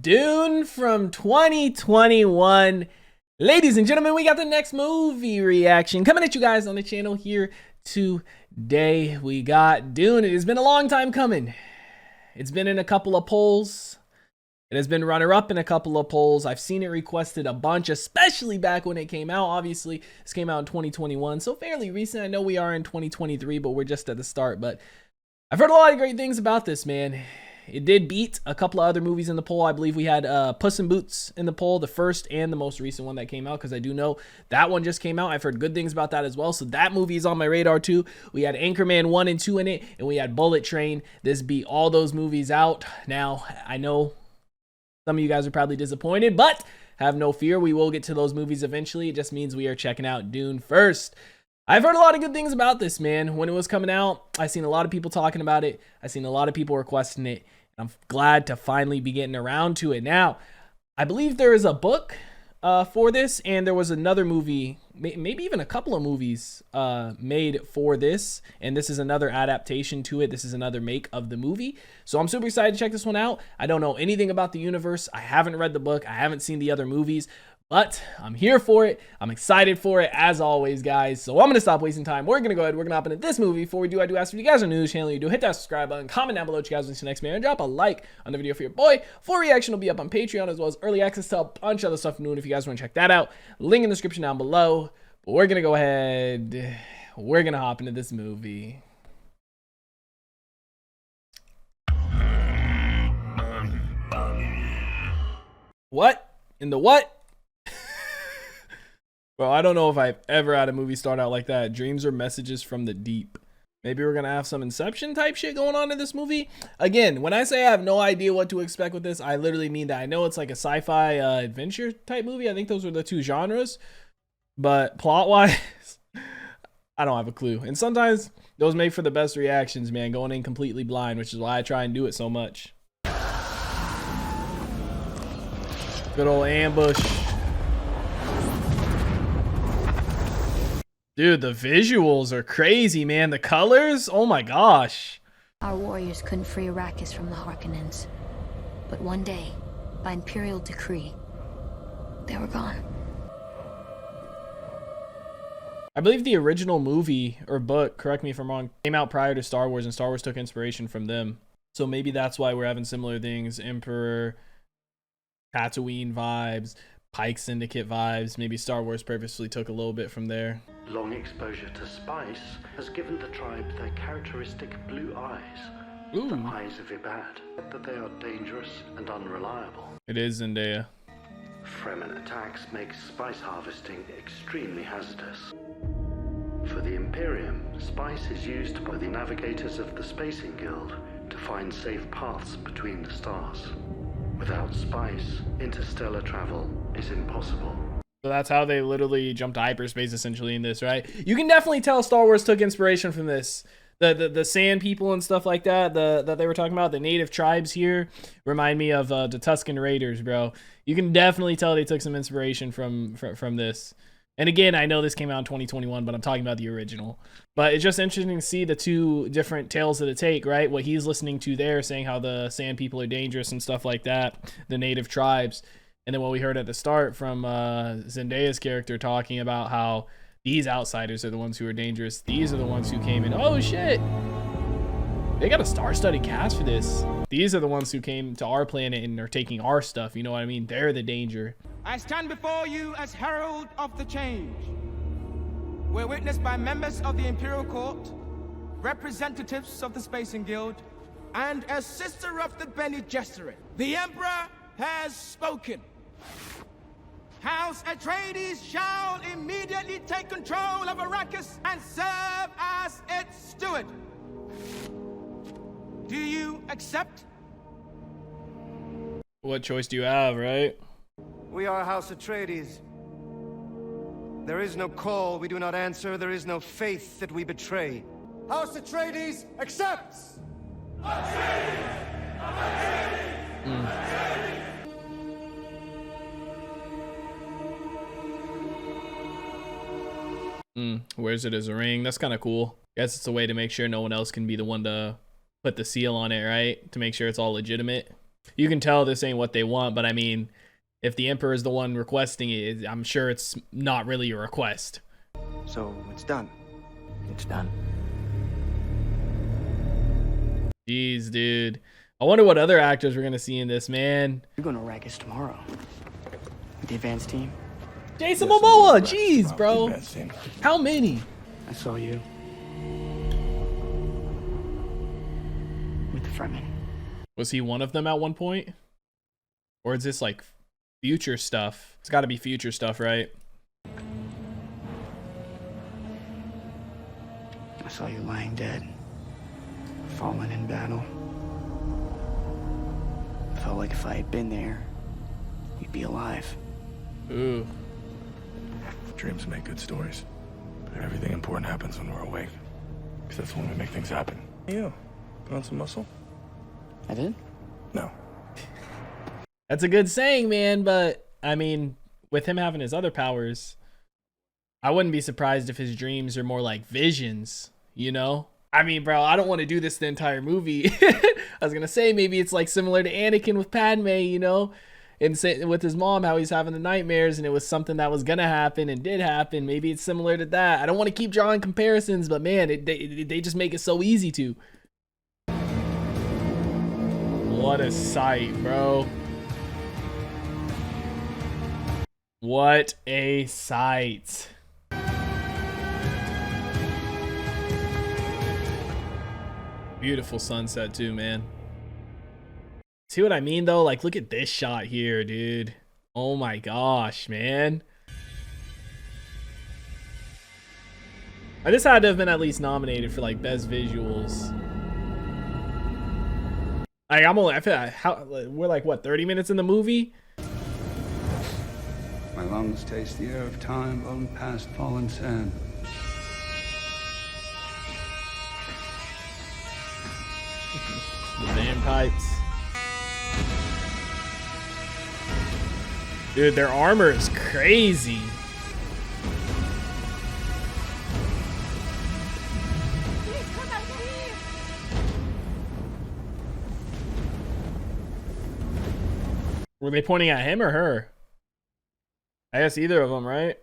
Dune from 2021. Ladies and gentlemen, we got the next movie reaction coming at you guys on the channel here today. We got Dune. It has been a long time coming. It's been in a couple of polls. It has been runner-up in a couple of polls. I've seen it requested a bunch, especially back when it came out. Obviously, this came out in 2021, so fairly recent. I know we are in 2023, but we're just at the start. But I've heard a lot of great things about this, man. It did beat a couple of other movies in the poll. I believe we had Puss in Boots in the poll, the first and the most recent one that came out, because I do know that one just came out. I've heard good things about that as well, so that movie is on my radar too. We had Anchorman 1 and 2 in it, and we had Bullet Train. This beat all those movies out. Now, I know some of you guys are probably disappointed, but have no fear. We will get to those movies eventually. It just means we are checking out Dune first. I've heard a lot of good things about this, man. When it was coming out, I seen a lot of people talking about it. I seen a lot of people requesting it. I'm glad to finally be getting around to it. Now, I believe there is a book for this, and there was another movie, maybe even a couple of movies made for this, and this is another adaptation to it. This is another make of the movie. So I'm super excited to check this one out. I don't know anything about the universe. I haven't read the book. I haven't seen the other movies, but I'm here for it. I'm excited for it, as always, guys. So I'm going to stop wasting time. We're going to go ahead. We're going to hop into this movie. Before we do, I do ask if you guys are new to the channel, you do hit that subscribe button, comment down below what you guys want to see next, man, and drop a like on the video for your boy. Full reaction will be up on Patreon, as well as early access to a bunch of other stuff new. And if you guys want to check that out, link in the description down below. But we're going to go ahead. We're going to hop into this movie. What? In the what? Well, I don't know if I've ever had a movie start out like that. Dreams are messages from the deep. Maybe we're going to have some Inception type shit going on in this movie. Again, when I say I have no idea what to expect with this, I literally mean that. I know it's like a sci-fi adventure type movie. I think those are the two genres. But plot-wise, I don't have a clue. And sometimes those make for the best reactions, man, going in completely blind, which is why I try and do it so much. Good old ambush. Dude, the visuals are crazy, man. The colors, oh my gosh. Our warriors couldn't free Arrakis from the Harkonnens. But one day, by Imperial decree, they were gone. I believe the original movie or book, correct me if I'm wrong, came out prior to Star Wars, and Star Wars took inspiration from them. So maybe that's why we're having similar things. Emperor, Tatooine vibes, Pike Syndicate vibes. Maybe Star Wars purposely took a little bit from there. Long exposure to spice has given the tribe their characteristic blue eyes. Ooh. The eyes of Ibad, that they are dangerous and unreliable. It is Zendaya. Fremen attacks make spice harvesting extremely hazardous. For the Imperium, spice is used by the navigators of the Spacing Guild to find safe paths between the stars. Without spice, interstellar travel is impossible. So that's how they literally jumped to hyperspace essentially in this, right? You can definitely tell Star Wars took inspiration from this. The sand people and stuff like that, that they were talking about, the native tribes here remind me of the Tusken Raiders, bro. You can definitely tell they took some inspiration from this. And again, I know this came out in 2021, but I'm talking about the original. But it's just interesting to see the two different tales of the take, right? What he's listening to there, saying how the sand people are dangerous and stuff like that, the native tribes. And then what we heard at the start from Zendaya's character talking about how these outsiders are the ones who are dangerous. These are the ones who came in. Oh, shit. They got a star-studded cast for this. These are the ones who came to our planet and are taking our stuff. You know what I mean? They're the danger. I stand before you as herald of the change. We're witnessed by members of the Imperial Court, representatives of the Spacing Guild, and a sister of the Bene Gesserit. The Emperor has spoken. House Atreides shall immediately take control of Arrakis and serve as its steward. Do you accept? What choice do you have, right? We are House Atreides. There is no call we do not answer. There is no faith that we betray. House Atreides accepts! Atreides! Atreides! Wears it as a ring. That's kind of cool. Guess it's a way to make sure no one else can be the one to put the seal on it, right? To make sure it's all legitimate. You can tell this ain't what they want, but I mean, if the Emperor is the one requesting it, I'm sure it's not really a request. So it's done. It's done. Jeez, dude. I wonder what other actors we're gonna see in this, man. You're going to Arrakis tomorrow with the advance team. Jason Momoa, jeez, bro. How many? I saw you with the Fremen. Was he one of them at one point? Or is this like future stuff? It's got to be future stuff, right? I saw you lying dead, fallen in battle. Felt like if I had been there, you'd be alive. Ooh. Dreams make good stories, but everything important happens when we're awake, because that's when we make things happen. You want some muscle? I did? No. That's a good saying, man, but I mean, with him having his other powers, I wouldn't be surprised if his dreams are more like visions, you know? I mean, bro, I don't want to do this the entire movie. I was gonna say maybe it's like similar to Anakin with Padme, you know, and with his mom, how he's having the nightmares, and it was something that was gonna happen and did happen. Maybe it's similar to that. I don't want to keep drawing comparisons, but man, they just make it so easy to. What a sight, bro. What a sight. Beautiful sunset too, man. See what I mean though? Like, look at this shot here, dude. Oh my gosh, man. This had to have been at least nominated for like best visuals. Like, I feel like we're like what, 30 minutes in the movie? My lungs taste the air of time blown past fallen sand. The vampipes. Dude, their armor is crazy. Were they pointing at him or her? I guess either of them, right?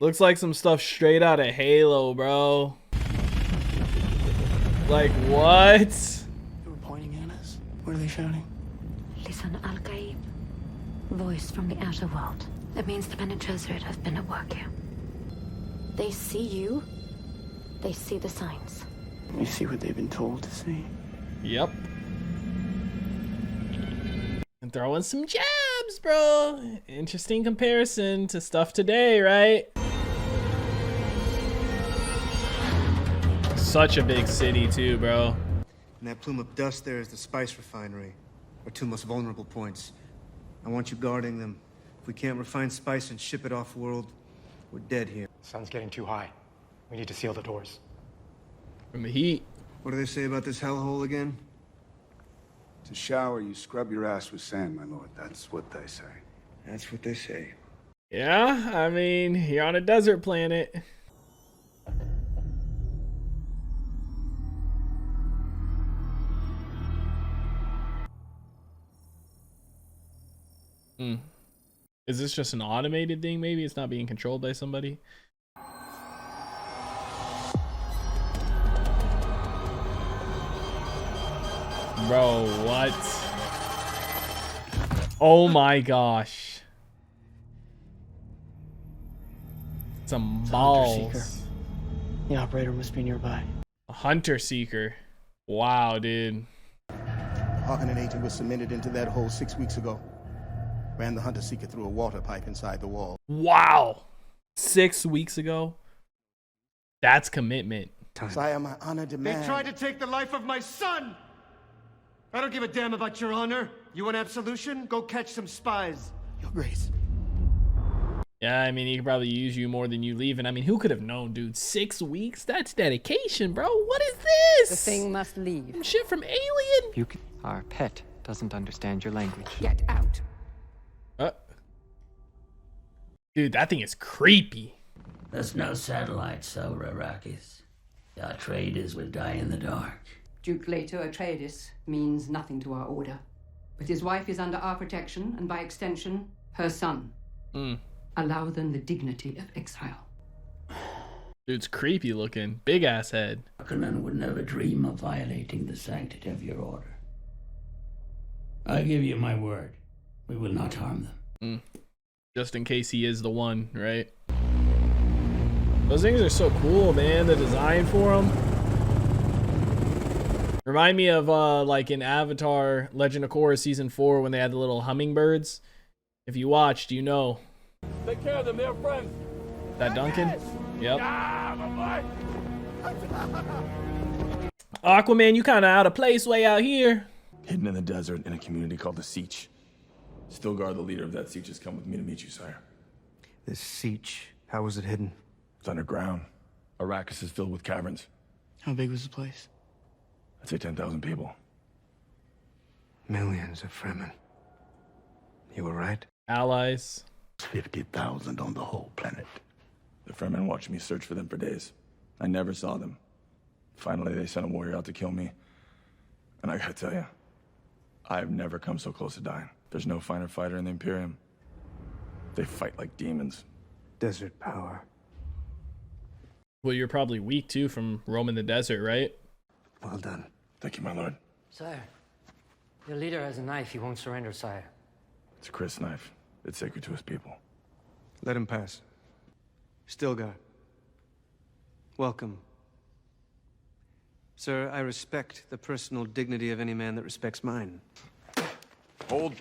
Looks like some stuff straight out of Halo, bro. Like, what? They were pointing at us. What are they shouting? Listen, Al-Gaib. Voice from the outer world. That means the Bene Gesserit have been at work here. They see you. They see the signs. You see what they've been told to see. Yep. And throwing some jabs, bro. Interesting comparison to stuff today, right? Such a big city too, bro. And that plume of dust there is the spice refinery. Our two most vulnerable points. I want you guarding them. If we can't refine spice and ship it off-world, we're dead here. Sun's getting too high. We need to seal the doors. From the heat. What do they say about this hellhole again? To shower, you scrub your ass with sand, my lord. That's what they say. That's what they say. Yeah, I mean, you're on a desert planet. Is this just an automated thing? Maybe it's not being controlled by somebody. Bro, what? Oh my gosh. Some balls. The operator must be nearby. A hunter seeker. Wow, dude. Hawken, an agent, was cemented into that hole 6 weeks ago. Ran the hunter seeker through a water pipe inside the wall. Wow. 6 weeks ago. That's commitment. Sire, my honor demands. They tried to take the life of my son! I don't give a damn about your honor. You want absolution? Go catch some spies. Your Grace. Yeah, I mean, he could probably use you more than you leave. And I mean, who could have known, dude? 6 weeks? That's dedication, bro. What is this? The thing must leave. Some shit from Alien? Our pet doesn't understand your language. Get out. Dude, that thing is creepy. There's no satellites, so Arrakis. Our traders will die in the dark. Duke Leto Atreides means nothing to our order. But his wife is under our protection, and by extension, her son. Allow them the dignity of exile. Dude's creepy looking. Big ass head. Harkonnen would never dream of violating the sanctity of your order. I give you my word. We will not harm them. Just in case he is the one, right? Those things are so cool, man. The design for them. Remind me of like in Avatar Legend of Korra season 4 when they had the little hummingbirds. If you watched, you know. Take care of them, they're friends. That Duncan? Yep. Aquaman, you kind of out of place way out here. Hidden in the desert in a community called the Siege. Stilgar, the leader of that Siege, has come with me to meet you, sire. This Siege, how was it hidden? It's underground. Arrakis is filled with caverns. How big was the place? I'd say 10,000 people. Millions of Fremen. You were right. Allies. 50,000 on the whole planet. The Fremen watched me search for them for days. I never saw them. Finally, they sent a warrior out to kill me. And I gotta tell you, I've never come so close to dying. There's no finer fighter in the Imperium. They fight like demons. Desert power. Well, you're probably weak too from roaming the desert, right? Well done. Thank you, my lord. Sire, your leader has a knife. He won't surrender, sire. It's a Chris knife. It's sacred to his people. Let him pass. Stilgar. Welcome. Sir, I respect the personal dignity of any man that respects mine. Hold.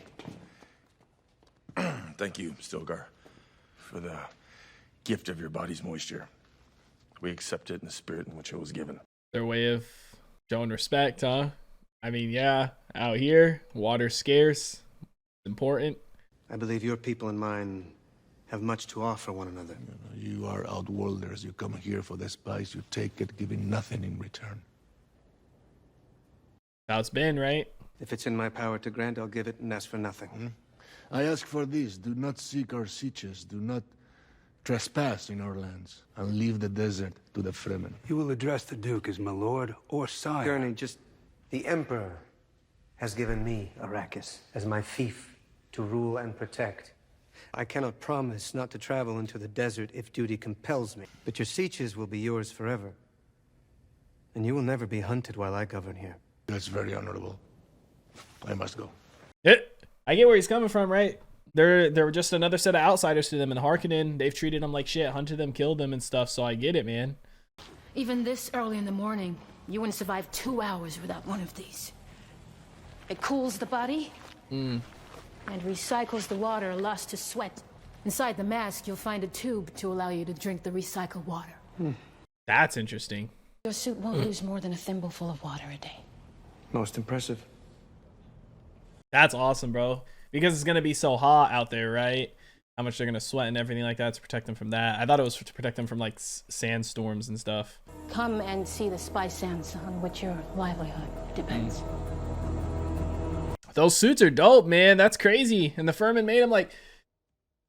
Thank you, Stilgar, for the gift of your body's moisture. We accept it in the spirit in which it was given. Their way of showing respect, huh? I mean, yeah, out here, water's scarce. It's important. I believe your people and mine have much to offer one another. You are outworlders. You come here for the spice, you take it, giving nothing in return. How it's been, right? If it's in my power to grant, I'll give it and ask for nothing. I ask for this. Do not seek our sieges. Do not trespass in our lands. And leave the desert to the Fremen. You will address the Duke as my lord or sire. Gurney, just... The Emperor has given me Arrakis as my fief to rule and protect. I cannot promise not to travel into the desert if duty compels me. But your sieges will be yours forever. And you will never be hunted while I govern here. That's very honorable. I must go. I get where he's coming from, right? They're just another set of outsiders to them, and Harkonnen, they've treated them like shit, hunted them, killed them and stuff, so I get it, man. Even this early in the morning, you wouldn't survive 2 hours without one of these. It cools the body and recycles the water lost to sweat. Inside the mask, you'll find a tube to allow you to drink the recycled water. That's interesting. Your suit won't lose more than a thimbleful of water a day. Most impressive. That's awesome, bro. Because it's going to be so hot out there, right? How much they're going to sweat and everything like that to protect them from that. I thought it was to protect them from like sandstorms and stuff. Come and see the spice sands on which your livelihood depends. Those suits are dope, man. That's crazy. And the Fremen made them like...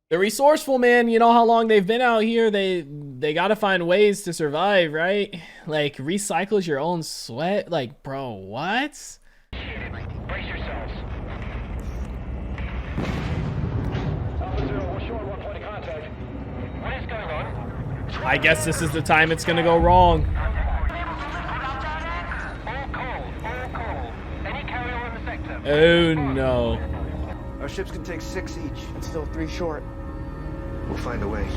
They're resourceful, man. You know how long they've been out here. They got to find ways to survive, right? Like, recycles your own sweat? Like, bro, what? Brace yourselves. What is going on? I guess this is the time it's gonna go wrong. Oh no. Our ships can take 6 each. It's still 3 short. We'll find a way.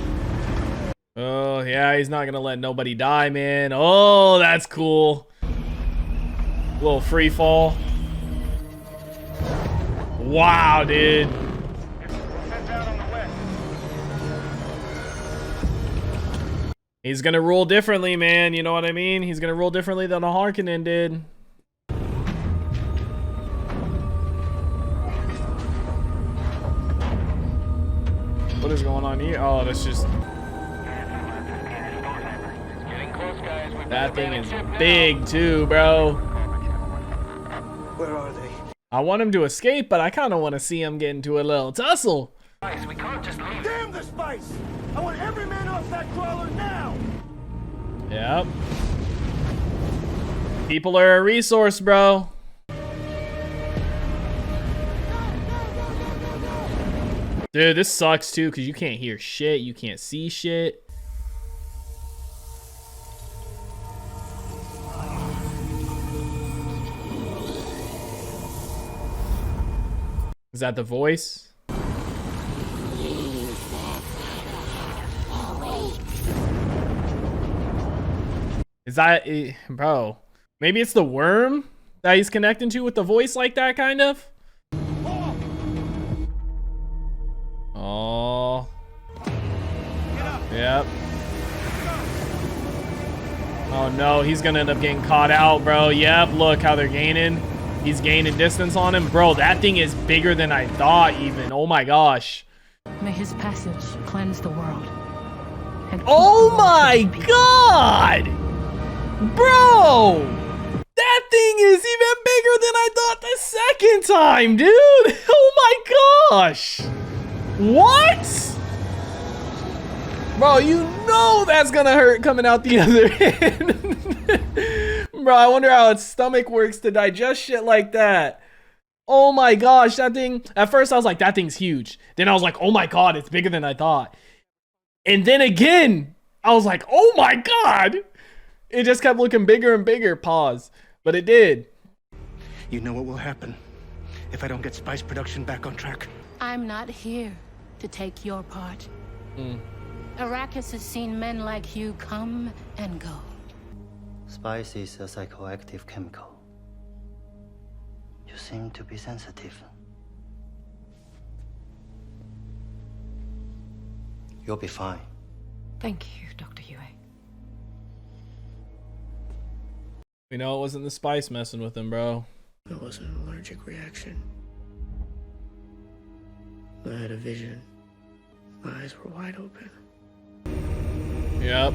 Oh yeah, he's not gonna let nobody die, man. Oh, that's cool. Little free fall. Wow, dude. He's gonna rule differently, man. You know what I mean? He's gonna rule differently than a Harkonnen did. What is going on here? Oh, that's just... That thing is big too, bro. Where are they? I want him to escape, but I kind of want to see him get into a little tussle. We can't just leave. Damn the spice! I want every man off that crawler now! Yep. People are a resource, bro. Dude, this sucks too, because you can't hear shit. You can't see shit. Is that the voice? Is that it? Bro? Maybe it's the worm that he's connecting to with the voice like that, kind of? Oh. Yep. Oh no, he's gonna end up getting caught out, bro. Yep, look how they're gaining. He's gaining distance on him. Bro, that thing is bigger than I thought even. Oh my gosh. May his passage cleanse the world. And oh my god! Bro! That thing is even bigger than I thought the second time, dude! Oh my gosh! What? Bro, you know that's gonna hurt coming out the other end. Bro, I wonder how its stomach works to digest shit like that. Oh my gosh, that thing. At first I was like, that thing's huge. Then I was like, oh my god, it's bigger than I thought. And then again, I was like, oh my god. It just kept looking bigger and bigger. Pause. But it did. You know what will happen if I don't get spice production back on track? I'm not here to take your part. Arrakis has seen men like you come and go. Spice is a psychoactive chemical. You seem to be sensitive. You'll be fine. Thank you, Dr. Yue. We know it wasn't the spice messing with him, bro. It wasn't an allergic reaction. I had a vision. My eyes were wide open. Yep.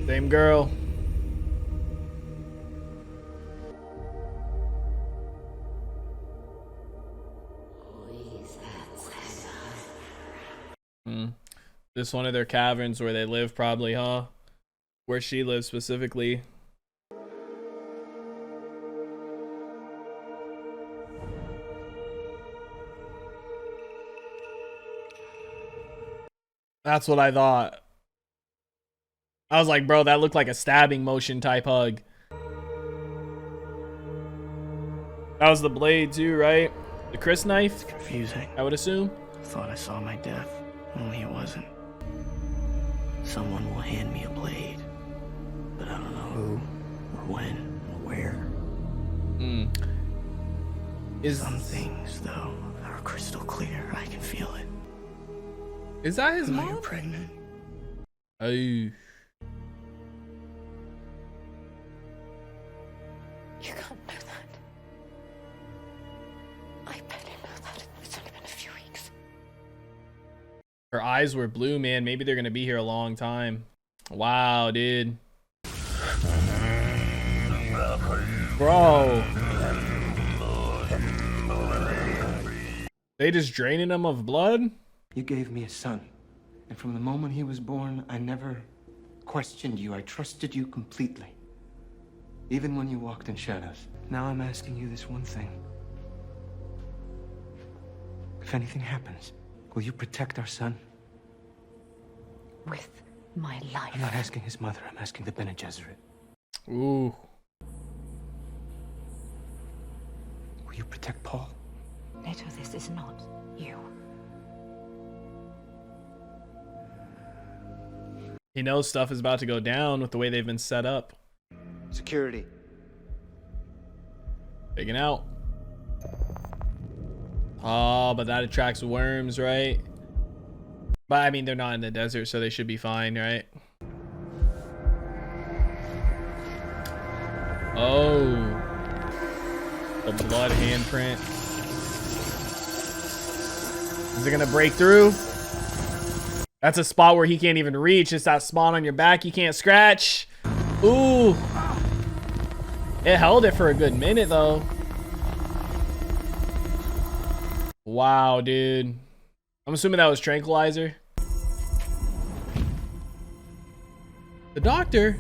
Same girl. This one of their caverns where they live, probably, huh? Where she lives specifically. That's what I thought. I was like, bro, that looked like a stabbing motion type hug. That was the blade too, right? The Chris knife? It's confusing. I would assume. Thought I saw my death, only it wasn't. Someone will hand me a blade, but I don't know who, or when, or where. Some things, though, are crystal clear. I can feel it. Is that his I know mom? you're pregnant. Oh. You can't know that. I barely know that. It's only been a few weeks. Her eyes were blue, man. Maybe they're gonna be here a long time. Wow, dude. Bro. They just draining him of blood? You gave me a son, and from the moment he was born, I never questioned you. I trusted you completely, even when you walked in shadows. Now I'm asking you this one thing. If anything happens, will you protect our son? With my life. I'm not asking his mother, I'm asking the Bene Gesserit. Ooh. Will you protect Paul? Neto, this is not you. He knows stuff is about to go down with the way they've been set up. Security. Digging out. Oh, but that attracts worms, right? But I mean, they're not in the desert, so they should be fine, right? Oh. The blood handprint. Is it gonna break through? That's a spot where he can't even reach. It's that spot on your back you can't scratch. Ooh. It held it for a good minute, though. Wow, dude. I'm assuming that was tranquilizer. The doctor?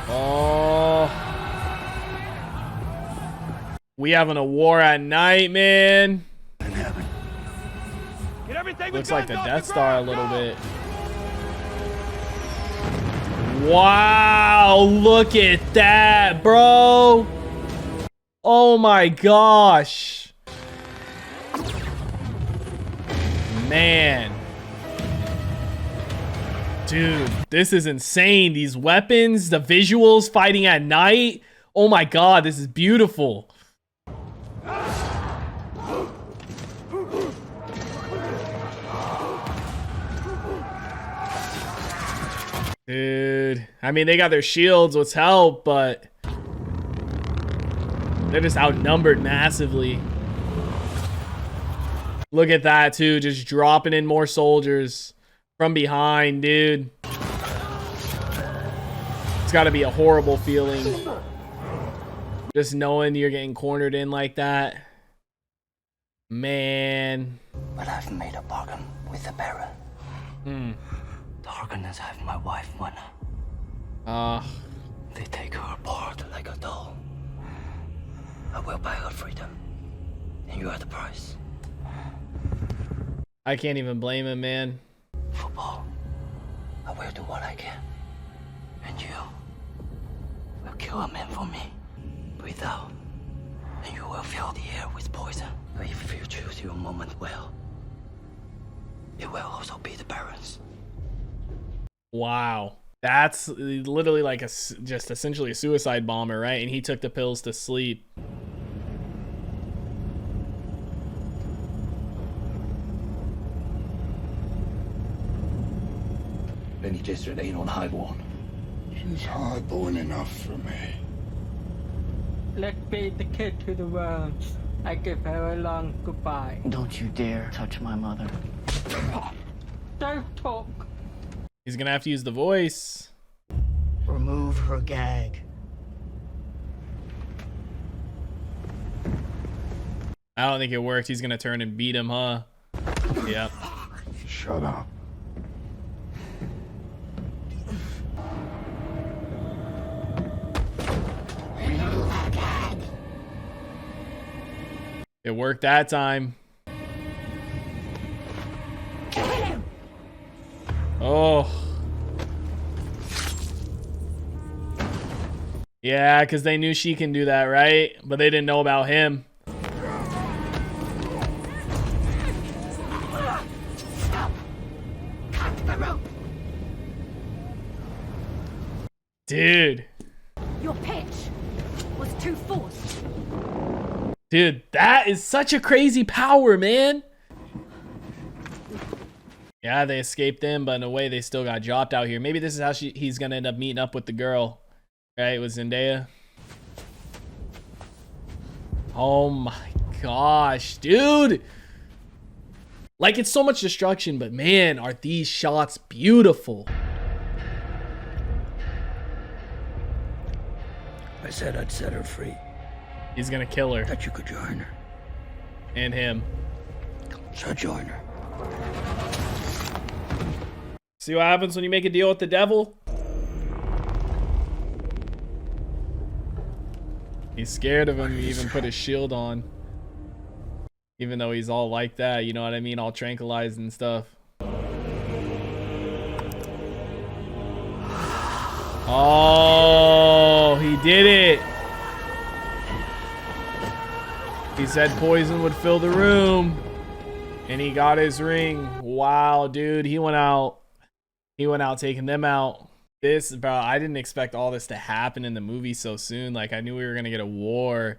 Oh. We having a war at night, man. Looks like the Death Star a little bit. Wow, look at that, bro. Oh my gosh. Man. Dude, this is insane. These weapons, the visuals, fighting at night. Oh my god, this is beautiful. Dude, I mean, they got their shields, which help, but they're just outnumbered massively. Look at that, too, just dropping in more soldiers from behind, dude. It's got to be a horrible feeling. Just knowing you're getting cornered in like that. Man. But I've made a bargain with the Baron. The Harkonnens have my wife, Mona. They take her apart like a doll. I will buy her freedom. And you are the price. I can't even blame him, man. Football. I will do what I can. And you will kill a man for me. Breathe out. And you will fill the air with poison. But if you choose your moment well, it will also be the Baron's. Wow. That's literally like just essentially a suicide bomber, right? And he took the pills to sleep. Benny Gesserit ain't on highborn. She's highborn enough for me. Let's feed the kid to the worms. I give her a long goodbye. Don't you dare touch my mother. Don't talk. He's gonna have to use the voice. Remove her gag. I don't think it worked. He's gonna turn and beat him, huh? Yep. Shut up. It worked that time. Oh. Yeah, because they knew she can do that, right? But they didn't know about him. Dude. Your pitch was too forced. Dude, that is such a crazy power, man. Yeah, they escaped them, but in a way they still got dropped out here. Maybe this is how he's gonna end up meeting up with the girl, right? With Zendaya. Oh my gosh, dude. Like, it's so much destruction, but man, are these shots beautiful. I said I'd set her free. He's gonna kill her. That you could join her. And him. So join her. See what happens when you make a deal with the devil? He's scared of him. He even put his shield on. Even though he's all like that, you know what I mean? All tranquilized and stuff. Oh, he did it. He said poison would fill the room. And he got his ring. Wow, dude. He went out. He went out taking them out. This, bro, I didn't expect all this to happen in the movie so soon. Like, I knew we were going to get a war.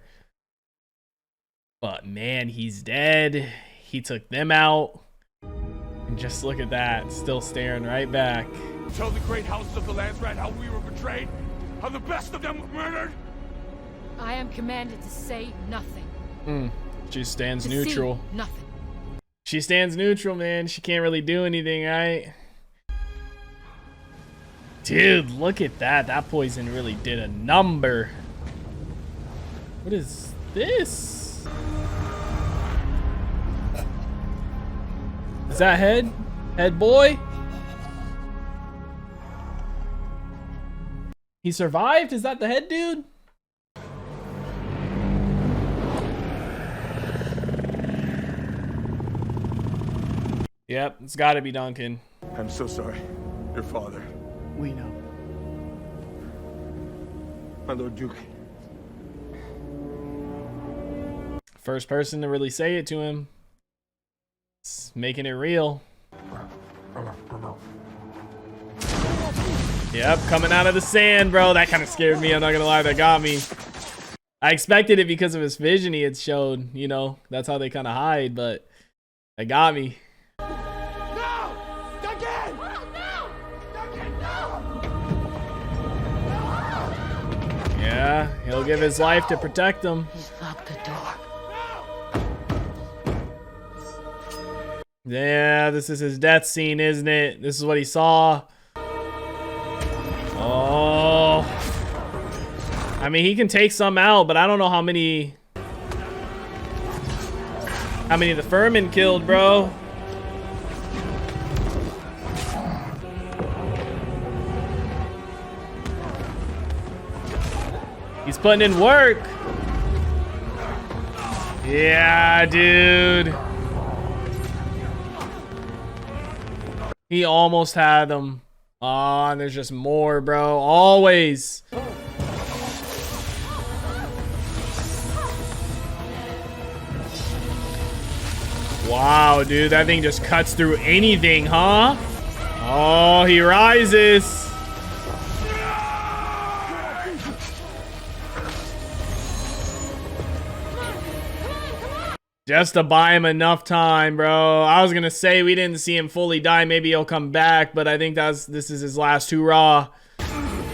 But, man, he's dead. He took them out. And just look at that. Still staring right back. Tell the great houses of the Landsrat how we were betrayed. How the best of them were murdered. I am commanded to say nothing. She stands To neutral. see nothing. She stands neutral, man. She can't really do anything, right? Dude, look at that. That poison really did a number. What is this? Is that head? Head boy? He survived? Is that the head dude? Yep, it's gotta be Duncan. I'm so sorry. Your father. We know. My Lord Duke. First person to really say it to him. It's making it real. Yep, coming out of the sand, bro. That kind of scared me. I'm not gonna lie, that got me. I expected it because of his vision he had showed, you know. That's how they kind of hide, but that got me. Yeah, he'll give his life to protect them. He's locked the door. Yeah, this is his death scene, isn't it? This is what he saw. Oh. I mean, he can take some out, but I don't know how many the Furman killed, bro. He's putting in work. Yeah, dude. He almost had them. Oh, and there's just more, bro. Always. Wow, dude. That thing just cuts through anything, huh? Oh, he rises. Just to buy him enough time, bro. I was gonna say we didn't see him fully die. Maybe he'll come back, but I think this is his last hurrah. Yeah.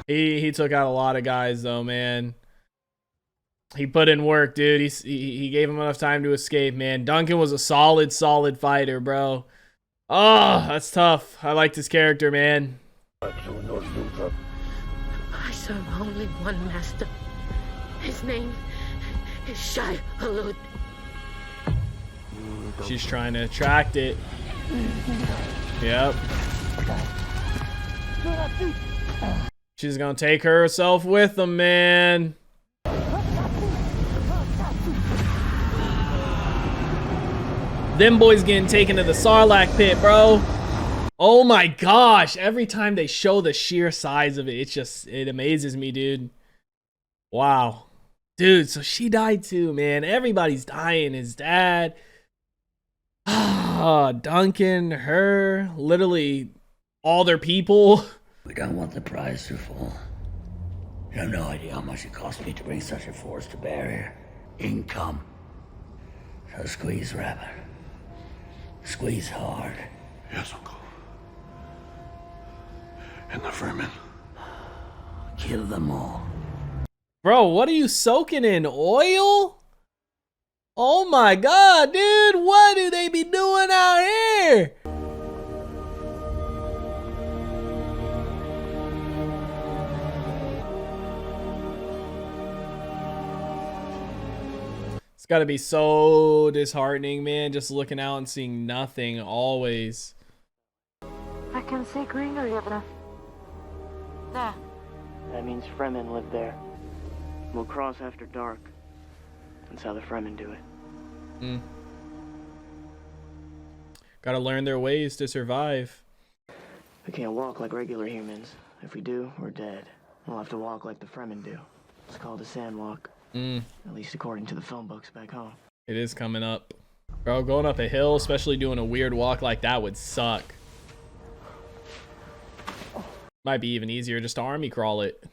He took out a lot of guys though, man. He put in work, dude. He gave him enough time to escape, man. Duncan was a solid fighter, bro. Oh, that's tough. I liked his character, man. I serve only one master. His name is Shai Hulud. She's trying to attract it. Yep. She's gonna take herself with him, man. Them boys getting taken to the Sarlacc pit, bro. Oh my gosh, every time they show the sheer size of it, it amazes me, dude. Wow. Dude, so she died too, man. Everybody's dying. His dad. Duncan, her, literally all their people. We don't want the prize to fall. You have no idea how much it cost me to bring such a force to bear here. Income. So squeeze, Rabbit. Squeeze hard. Yes, Uncle. And the vermin. Kill them all. Bro, what are you soaking in? Oil? Oh my god, dude. What do they be doing out here? It's gotta be so disheartening, man. Just looking out and seeing nothing always. I can see greenery up there. There. That means Fremen live there. We'll cross after dark. That's how the Fremen do it. Gotta learn their ways to survive. We can't walk like regular humans. If we do, we're dead. We'll have to walk like the Fremen do. It's called a sandwalk. At least according to the film books back home. It is coming up. Bro, going up a hill, especially doing a weird walk like that would suck. Might be even easier just to army crawl it.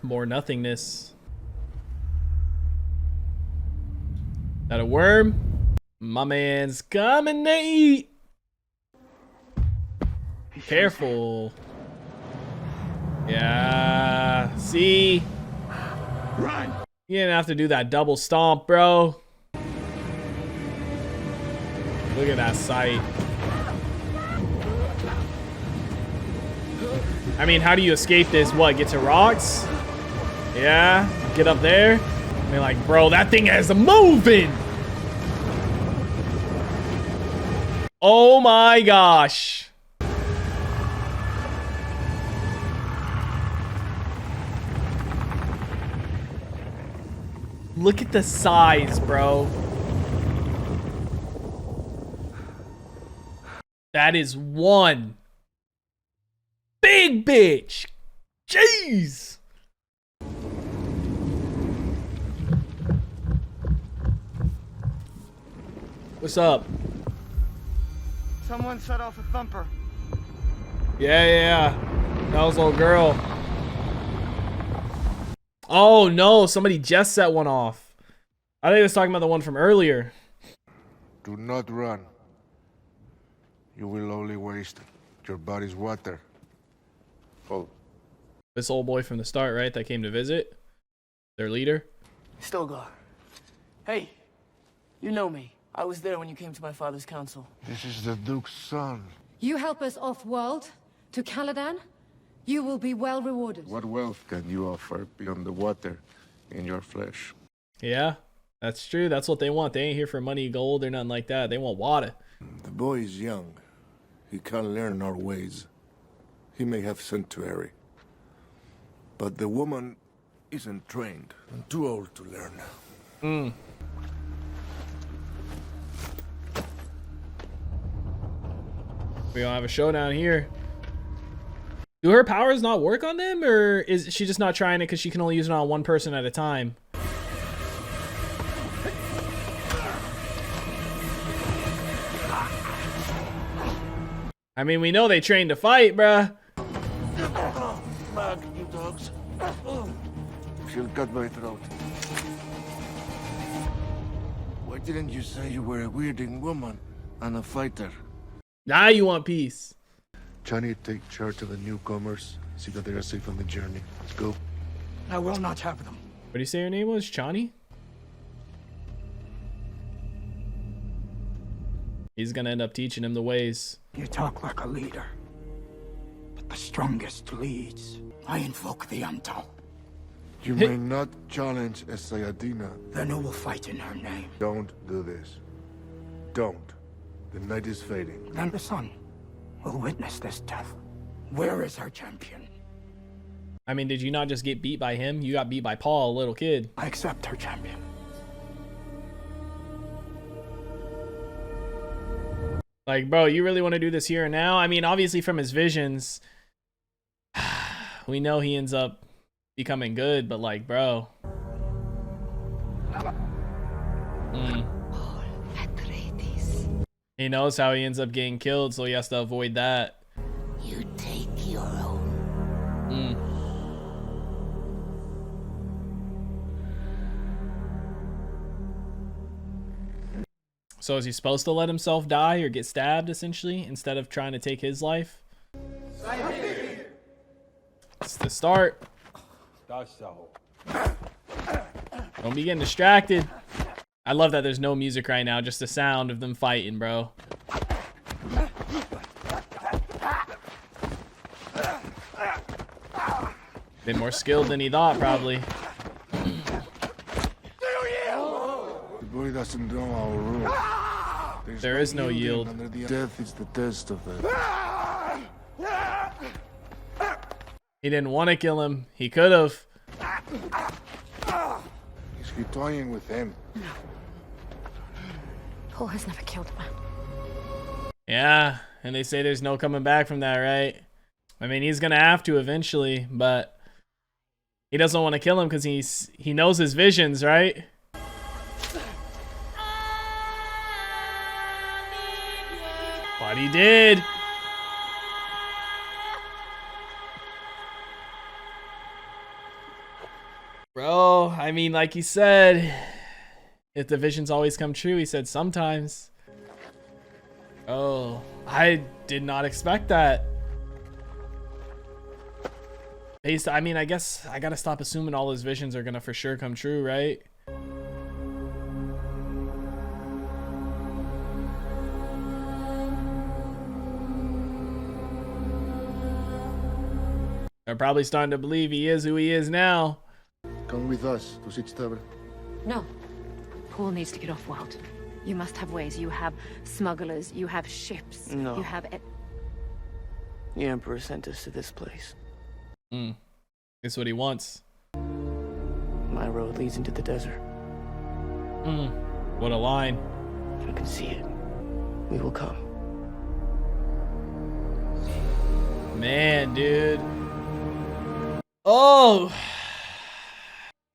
More nothingness. That a worm? My man's coming to eat. Careful. Yeah. See? Run. You didn't have to do that double stomp, bro. Look at that sight. I mean, how do you escape this? What, get to rocks? Yeah, get up there. I mean, like, bro, that thing is moving. Oh my gosh. Look at the size, bro. That is one big bitch. Jeez. What's up? Someone set off a thumper. Yeah. That was old girl. Oh no, somebody just set one off. I think he was talking about the one from earlier. Do not run. You will only waste your body's water. Oh. This old boy from the start, right? That came to visit. Their leader. Stilgar. Hey, you know me. I was there when you came to my father's council. This is the Duke's son. You help us off-world to Caladan, you will be well rewarded. What wealth can you offer beyond the water in your flesh? Yeah, that's true. That's what they want. They ain't here for money, gold, or nothing like that. They want water. The boy is young. He can learn our ways. He may have sanctuary. But the woman isn't trained and too old to learn. We gonna have a showdown here. Do her powers not work on them, or is she just not trying it because she can only use it on one person at a time? I mean, we know they train to fight, bruh. Back, you dogs. She'll cut my throat. Why didn't you say you were a weirding woman and a fighter? Now you want peace. Johnny, take charge of the newcomers. See that they are safe on the journey. Let's go. I will not have them. What do you say your name was? Chani? He's gonna end up teaching him the ways. You talk like a leader, but the strongest leads. I invoke the Unto. You may not challenge a Sayadina. Then who will fight in her name? Don't do this. Don't. The night is fading. Then the sun will witness this death. Where is her champion? I mean, did you not just get beat by him? You got beat by Paul, a little kid. I accept her champion. Like, bro, you really want to do this here and now? I mean, obviously from his visions, we know he ends up becoming good, but like, bro. He knows how he ends up getting killed, so he has to avoid that. You take your own. So is he supposed to let himself die or get stabbed, essentially, instead of trying to take his life? It's the start. Don't be getting distracted. I love that there's no music right now, just the sound of them fighting, bro. Been more skilled than he thought, probably. The boy doesn't know our rules. There is no yield. Death is the test of it. He didn't want to kill him. He could have. Is he toying with him? Paul has never killed a man. Yeah, and they say there's no coming back from that, right? I mean, he's gonna have to eventually, but he doesn't want to kill him because he knows his visions, right? But he did. Bro, I mean, like he said, if the visions always come true, he said sometimes. Oh, I did not expect that. I mean, I guess I gotta stop assuming all his visions are gonna for sure come true, right? They're probably starting to believe he is who he is now. Come with us to Sitstavre. No. Paul needs to get off world. You must have ways. You have smugglers. You have ships. No. You have... The Emperor sent us to this place. That's what he wants. My road leads into the desert. What a line. If I can see it, we will come. Man, dude. Oh.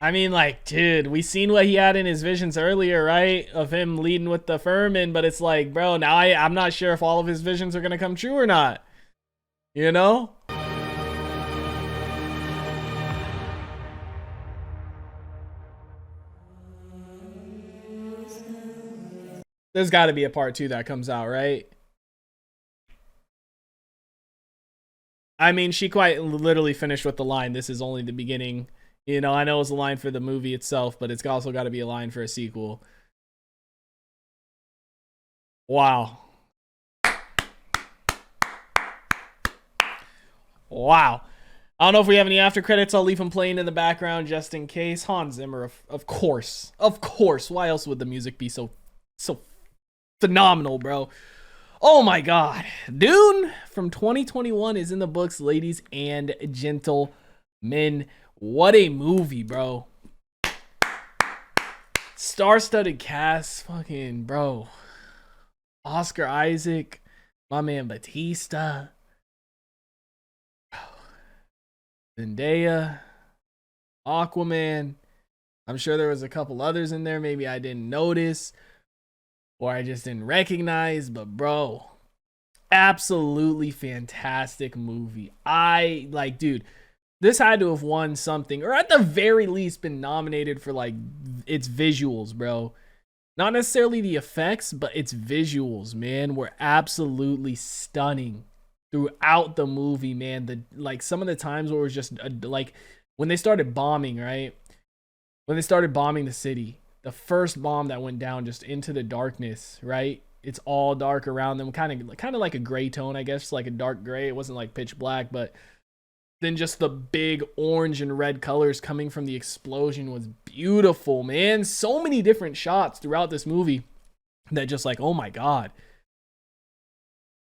I mean, like, dude, we seen what he had in his visions earlier, right? Of him leading with the Furman, but it's like, bro, now I'm not sure if all of his visions are gonna come true or not. You know? There's got to be a part 2 that comes out, right? I mean, she quite literally finished with the line, "This is only the beginning." You know, I know it's a line for the movie itself, but it's also got to be a line for a sequel. Wow. Wow. I don't know if we have any after credits. I'll leave them playing in the background just in case. Hans Zimmer, of course. Of course. Why else would the music be so phenomenal, bro? Oh my god. Dune from 2021 is in the books, ladies and gentlemen. What a movie, bro. Star-studded cast, fucking bro. Oscar Isaac, my man Batista, Zendaya, Aquaman. I'm sure there was a couple others in there maybe I didn't notice or I just didn't recognize, but bro, absolutely fantastic movie. Dude, this had to have won something, or at the very least been nominated for like its visuals, bro. Not necessarily the effects, but its visuals, man, were absolutely stunning throughout the movie, man. Some of the times where it was just like when they started bombing, right? When they started bombing the city, the first bomb that went down just into the darkness, right? It's all dark around them, kind of like a gray tone, I guess, like a dark gray. It wasn't like pitch black, but then just the big orange and red colors coming from the explosion was beautiful, man. So many different shots throughout this movie that just like, oh my god.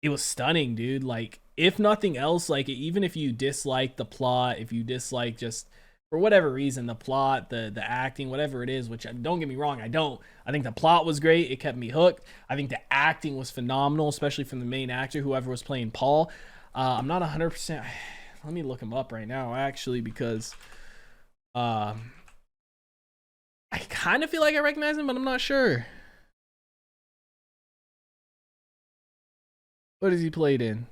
It was stunning, dude. Like, if nothing else, like, even if you dislike the plot, if you dislike just for whatever reason, the plot, the acting, whatever it is, which don't get me wrong, I don't. I think the plot was great. It kept me hooked. I think the acting was phenomenal, especially from the main actor, whoever was playing Paul. I'm not 100%. Let me look him up right now, actually, because I kind of feel like I recognize him, but I'm not sure. What has he played in?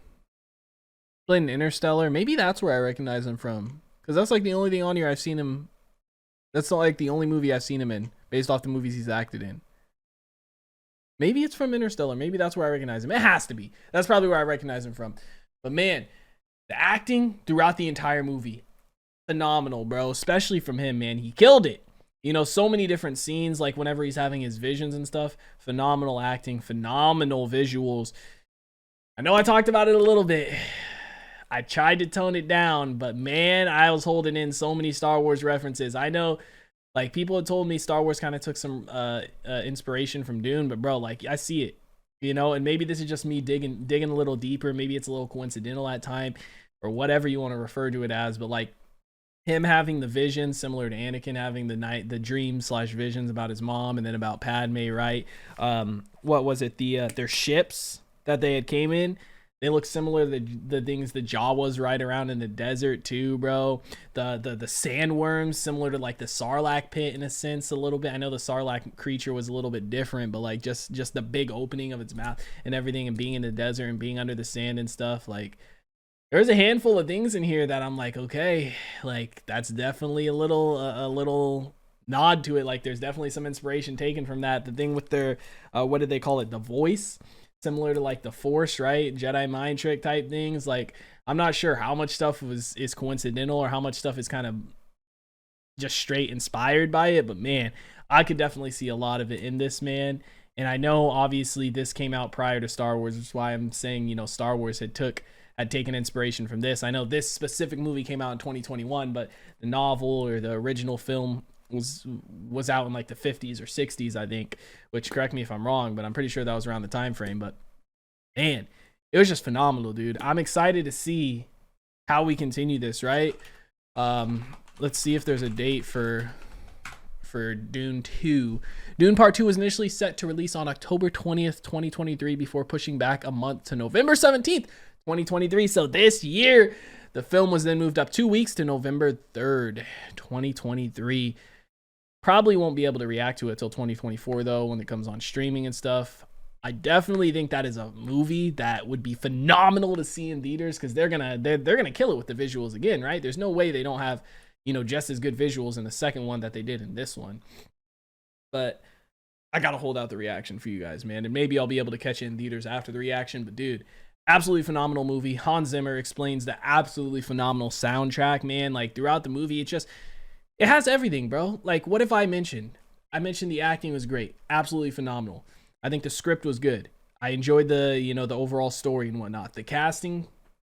Played in Interstellar. Maybe that's where I recognize him from, because that's like the only thing on here I've seen him. That's not like the only movie I've seen him in, based off the movies he's acted in. Maybe it's from Interstellar. Maybe that's where I recognize him. It has to be. That's probably where I recognize him from. But man, the acting throughout the entire movie, phenomenal, bro. Especially from him, man. He killed it. You know, so many different scenes, like whenever he's having his visions and stuff. Phenomenal acting, phenomenal visuals. I know I talked about it a little bit. I tried to tone it down, but man, I was holding in so many Star Wars references. I know, like, people had told me Star Wars kind of took some inspiration from Dune, but bro, like, I see it, you know, and maybe this is just me digging a little deeper. Maybe it's a little coincidental at time, or whatever you want to refer to it as, but like him having the vision similar to Anakin having the dreams / visions about his mom and then about Padme, right? What was it? Their ships that they had came in, they look similar to the things the Jawas ride around in the desert too, bro. The sandworms similar to like the Sarlacc pit in a sense a little bit. I know the Sarlacc creature was a little bit different, but like just the big opening of its mouth and everything, and being in the desert and being under the sand and stuff, like there's a handful of things in here that I'm like, okay, like that's definitely a little nod to it. Like there's definitely some inspiration taken from that. The thing with their what did they call it? The voice, similar to like the Force, right? Jedi mind trick type things. Like I'm not sure how much stuff is coincidental or how much stuff is kind of just straight inspired by it, but man, I could definitely see a lot of it in this, man. And I know obviously this came out prior to Star Wars, which is why I'm saying, you know, Star Wars had had taken inspiration from this. I know this specific movie came out in 2021, but the novel or the original film was out in like the 50s or 60s, I think, which, correct me if I'm wrong, but I'm pretty sure that was around the time frame. But man, it was just phenomenal, dude. I'm excited to see how we continue this, right? Let's see if there's a date for Dune 2. Dune Part 2 was initially set to release on October 20th, 2023 before pushing back a month to November 17th, 2023. So this year, the film was then moved up 2 weeks to November 3rd, 2023. Probably won't be able to react to it till 2024 though, when it comes on streaming and stuff. I definitely think that is a movie that would be phenomenal to see in theaters, because they're gonna kill it with the visuals again, right? There's no way they don't have, you know, just as good visuals in the second one that they did in this one. But I gotta hold out the reaction for you guys, man, and maybe I'll be able to catch it in theaters after the reaction. But dude, absolutely phenomenal movie. Hans Zimmer explains the absolutely phenomenal soundtrack, man. Like throughout the movie, it has everything, bro. Like, what if I mentioned the acting was great, absolutely phenomenal. I think the script was good. I enjoyed the overall story and whatnot. The casting,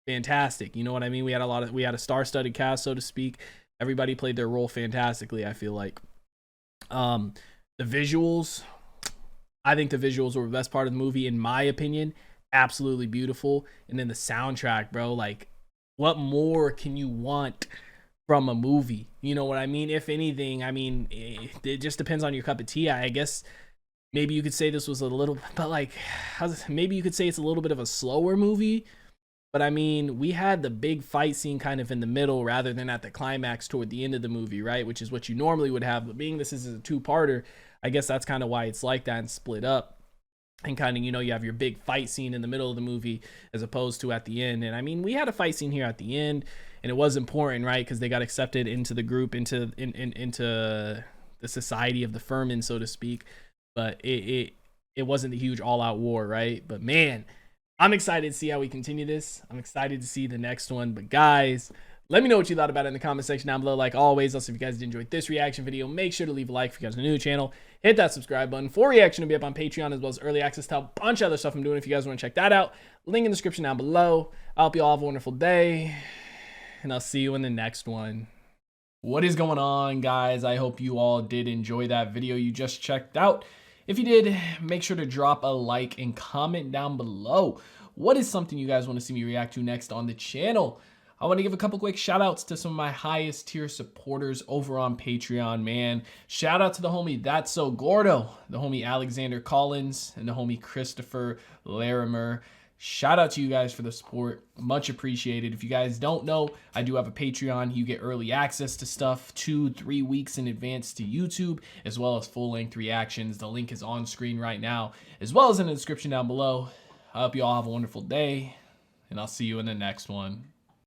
fantastic. You know what I mean? We had a star-studded cast, so to speak. Everybody played their role fantastically, I feel like. The visuals, I think the visuals were the best part of the movie, in my opinion. Absolutely beautiful. And then the soundtrack, bro. Like, what more can you want from a movie? You know what I mean? If anything, I mean, it just depends on your cup of tea. I guess maybe you could say this was a little, but like, maybe you could say it's a little bit of a slower movie. But I mean, we had the big fight scene kind of in the middle rather than at the climax toward the end of the movie, right? Which is what you normally would have. But being this is a two-parter, I guess that's kind of why it's like that and split up. And kind of, you have your big fight scene in the middle of the movie as opposed to at the end. And I mean, we had a fight scene here at the end, and it was important, right? Because they got accepted into the group, into the society of the Furman, so to speak. But it wasn't the huge all-out war, right? But man, I'm excited to see how we continue this. I'm excited to see the next one. But guys, let me know what you thought about it in the comment section down below. Like always, also if you guys did enjoy this reaction video, make sure to leave a like if you guys are new to the channel. Hit that subscribe button. For reaction to be up on Patreon, as well as early access to a bunch of other stuff I'm doing if you guys want to check that out. Link in the description down below. I hope you all have a wonderful day, and I'll see you in the next one. What is going on, guys? I hope you all did enjoy that video you just checked out. If you did, make sure to drop a like and comment down below. What is something you guys want to see me react to next on the channel? I want to give a couple quick shout outs to some of my highest tier supporters over on Patreon, man. Shout out to the homie That's So Gordo, the homie Alexander Collins, and the homie Christopher Larimer. Shout out to you guys for the support. Much appreciated. If you guys don't know, I do have a Patreon. You get early access to stuff 2-3 weeks in advance to YouTube, as well as full-length reactions. The link is on screen right now, as well as in the description down below. I hope you all have a wonderful day, and I'll see you in the next one.